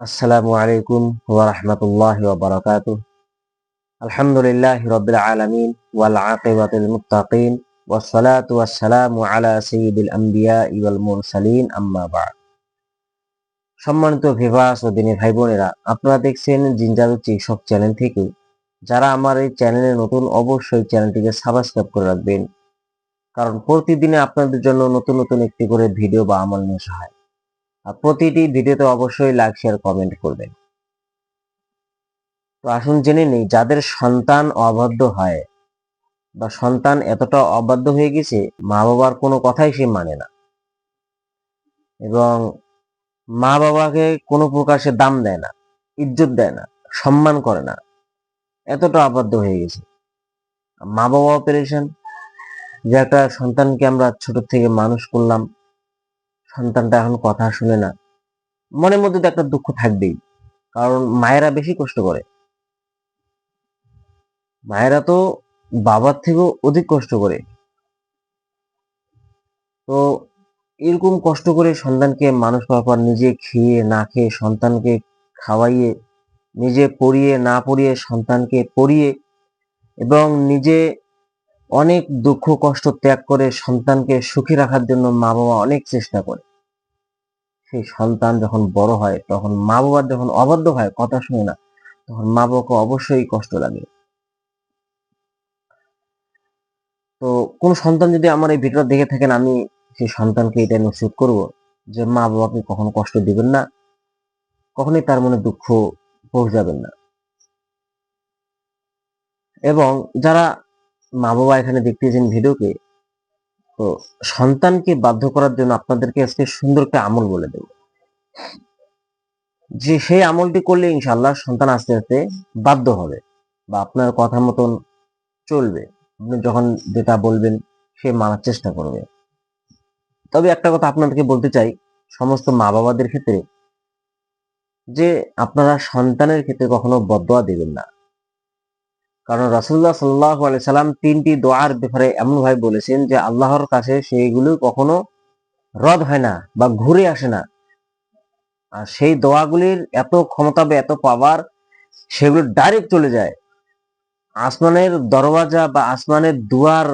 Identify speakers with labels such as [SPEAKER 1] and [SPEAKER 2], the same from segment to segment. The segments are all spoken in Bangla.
[SPEAKER 1] আসসালামু আলাইকুম ওয়া রাহমাতুল্লাহি ওয়া বারাকাতুহু। আলহামদুলিল্লাহি রাব্বিল আলামিন ওয়াল আকিবাতুল মুত্তাকিন ওয়াস সালাতু ওয়াস সালামু আলা সাইয়্যিদিল আমবিয়াই ওয়াল মুরসালিন আম্মা বা'দ। সম্মানিত ভিউয়ার্স ও দিনী ভাই বোনেরা, আপনারা দেখছেন জিঞ্জারু চিকিৎসক চ্যানেল থেকে। যারা আমার এই চ্যানেলে নতুন, অবশ্যই চ্যানেলটিকে সাবস্ক্রাইব করে রাখবেন, কারণ প্রতিদিনে আপনাদের জন্য নতুন নতুন একটি করে ভিডিও বা আমল নিয়ে আসা হয়। আর প্রতিটি ভিডিওতে অবশ্যই লাইক, শেয়ার, কমেন্ট করবেন। তো আসুন জেনে নেই, যাদের সন্তান অবাধ্য হয় বা সন্তান এতটা অবাধ্য হয়ে গেছে, মা বাবার কোনো কথাই সে মানে না এবং মা বাবাকে কোনো প্রকার সে দাম দেয় না, ইজ্জত দেয় না, সম্মান করে না, এতটা অবাধ্য হয়ে গেছে। মা বাবাও পেরেশান যে একটা সন্তানকে আমরা ছোট থেকে মানুষ করলাম, সন্তানটা এখন কথা শুনে না। মনের মধ্যে তো একটা দুঃখ থাকবেই, কারণ মায়েরা বেশি কষ্ট করে। মায়েরা তো বাবার থেকেও অধিক কষ্ট করে। তো এরকম কষ্ট করে সন্তানকে মানুষ করার পর নিজে খেয়ে না খেয়ে সন্তানকে খাওয়াইয়ে, নিজে পড়িয়ে না পড়িয়ে সন্তানকে পড়িয়ে এবং নিজে অনেক দুঃখ কষ্ট ত্যাগ করে সন্তানকে সুখী রাখার জন্য মা বাবা অনেক চেষ্টা করে। সেই সন্তান যখন বড় হয়, তখন মা বাবার যখন অবাধ্য হয়, কথা শুনে না, তখন মা বাবাকে অবশ্যই কষ্ট লাগে। তো কোন সন্তান যদি আমার এই ভিডিওটা দেখে থাকেন, আমি সেই সন্তানকে এটা নসিহত করব যে মা বাবাকে কখনো কষ্ট দিবেন না, কখনোই তার মনে দুঃখ পৌঁছাবেন না। এবং যারা মা বাবা এখানে দেখতেছেন ভিডিওকে, তো সন্তানকে বাধ্য করার জন্য আপনাদেরকে আজকে সুন্দর একটা আমল বলে দেব, যে সেই আমলটি করলে ইনশাআল্লাহ সন্তান আস্তে আস্তে বাধ্য হবে বা আপনার কথা মতন চলবে। আপনি যখন যেটা বলবেন সে মানার চেষ্টা করবে। তবে একটা কথা আপনাদেরকে বলতে চাই, সমস্ত মা বাবাদের ক্ষেত্রে, যে আপনারা সন্তানের ক্ষেত্রে কখনো বদদোয়া দিবেন না। কারণ রাসূলুল্লাহ সাল্লাল্লাহু আলাইহি সাল্লাম ৩টি দোয়ার ব্যাপারে এমনভাবে বলেছেন যে আল্লাহর কাছে সেইগুলো কখনো রদ হয় না বা ঘুরে আসে না। আর সেই দোয়াগুলির এত ক্ষমতা বা এত পাওয়ার, সেগুলো ডাইরেক্ট চলে যায় আসমানের দরওয়াজা বা আসমানের দুয়ার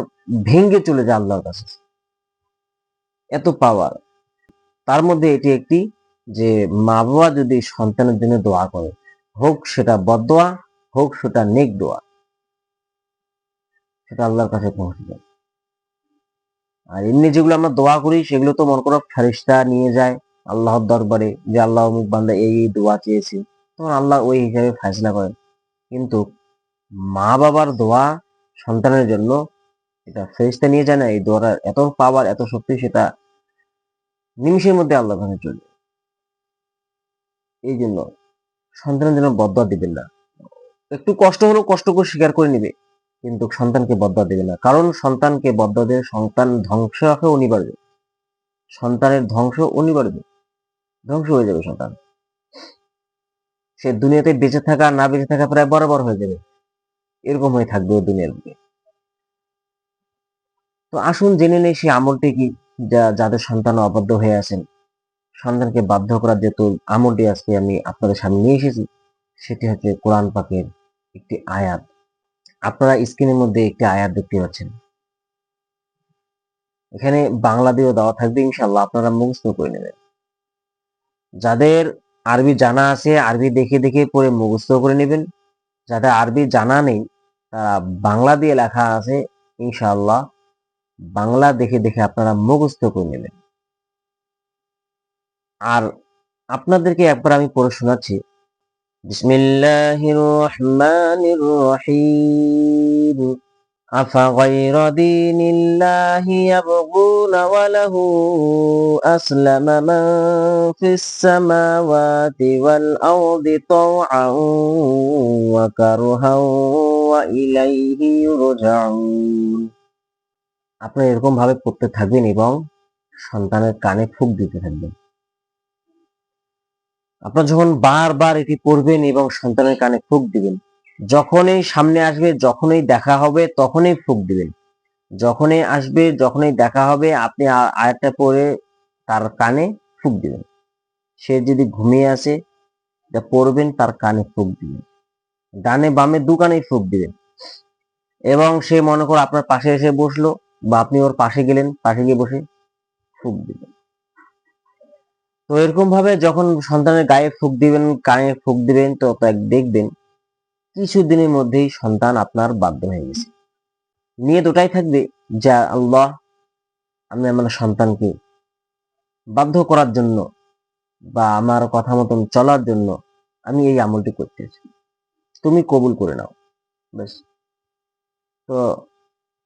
[SPEAKER 1] ভেঙে চলে যায় আল্লাহর কাছে। এত পাওয়ার। তার মধ্যে এটি একটি, যে মা বাবা যদি সন্তানের জন্য দোয়া করে, হোক সেটা বদদোয়া, হোক সেটা নেক দোয়া, সেটা আল্লাহর কাছে পৌঁছে যায়। আর এমনি যেগুলো আমরা দোয়া করি, সেগুলো তো মনে করো ফেরেশতা নিয়ে যায় আল্লাহর দরবারে, যে আল্লাহ অমুক বান্দা এই এই দোয়া চেয়েছে, তখন আল্লাহ ওই হিসাবে ফয়সালা করেন। কিন্তু মা বাবার দোয়া সন্তানের জন্য, এটা ফেরেশতা নিয়ে যায় না। এই দোয়ার এত পাওয়ার, এত শক্তি, সেটা নিমিষের মধ্যে আল্লাহর কাছে চলে যায়। এই জন্য সন্তানের জন্য বদদোয়া দিবেন না। একটু কষ্ট হলেও কষ্ট করে স্বীকার করে নিবে, কিন্তু সন্তানকে বদদোয়া দিবে না। কারণ সন্তানকে বদদোয়া দিলে সন্তান ধ্বংস হবে অনিবার্য। সন্তানের ধ্বংস অনিবার্য, ধ্বংস হয়ে যাবে সন্তান। সে দুনিয়াতে বেঁচে থাকা না বেঁচে থাকা প্রায় বরাবর হয়ে যাবে, এরকম হয়ে থাকবে ও দুনিয়ার বুকে। তো আসুন জেনে নেই সেই আমলটি কি, যাদের সন্তান অবাধ্য হয়ে আছেন, সন্তানকে বাধ্য করার যে আমলটি আজকে আমি আপনাদের সামনে নিয়ে এসেছি, সেটি হচ্ছে কোরআন পাকের একটি আয়াত। আপনারা স্ক্রিনের মধ্যে একটি আয়াত দেখতে পাচ্ছেন, এখানে বাংলা দিয়েও দেওয়া থাকবে, ইনশাল্লাহ আপনারা মুখস্থ করে নেবেন। যাদের আরবি জানা আছে, আরবি দেখে দেখে পড়ে মুখস্থ করে নেবেন। যাদের আরবি জানা নেই, তারা বাংলা দিয়ে লেখা আছে, ইনশাআল্লাহ বাংলা দেখে দেখে আপনারা মুখস্থ করে নেবেন। আর আপনাদেরকে একবার আমি পড়ে শোনাচ্ছি। বিসমিল্লাহির রহমানির রহিম। أفغير دين الله يبغون وله أسلم من في السماوات والأرض طوعا وكرها وإليه يرجعون। আপনারা এরকম ভাবে পড়তে থাকবেন এবং সন্তানের কানে ফুঁক দিতে থাকবেন। আপনারা যখন বারবার এটি পড়বেন এবং সন্তানের কানে ফুঁক দিবেন, যখনই সামনে আসবে, যখনই দেখা হবে, তখনই ফুঁক দিবেন। যখনই আসবে, যখনই দেখা হবে, আপনি আয়াতটা পড়ে তার কানে ফুঁক দিবেন। সে যদি ঘুমিয়ে আসে, যা পড়বেন তার কানে ফুঁক দিবেন, ডানে বামে দু কানেই ফুঁক দিবেন, এবং সে মনে করো আপনার পাশে এসে বসলো বা আপনি ওর পাশে গেলেন, পাশে গিয়ে বসে ফুঁক দিবেন। তো এরকম ভাবে যখন সন্তানের গায়ে ফুঁক দিবেন, কানে ফুঁক দিবেন, তো দেখবেন কিছুদিনের মধ্যেই সন্তান আপনার বাধ্য হয়ে গেছে। নিয়ত ওটাই থাকবে যে আল্লাহ, আমি আমার সন্তানকে বাধ্য করার জন্য বা আমার কথা মতন চলার জন্য আমি এই আমলটি করতেছি, তুমি কবুল করে নাও। ব্যাস। তো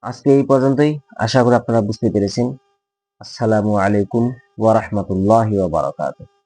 [SPEAKER 1] আজকে এই পর্যন্তই। আশা করি আপনারা বুঝতে পেরেছেন। আসসালামু আলাইকুম ওয়া রাহমাতুল্লাহি ওয়া বারাকাতুহু।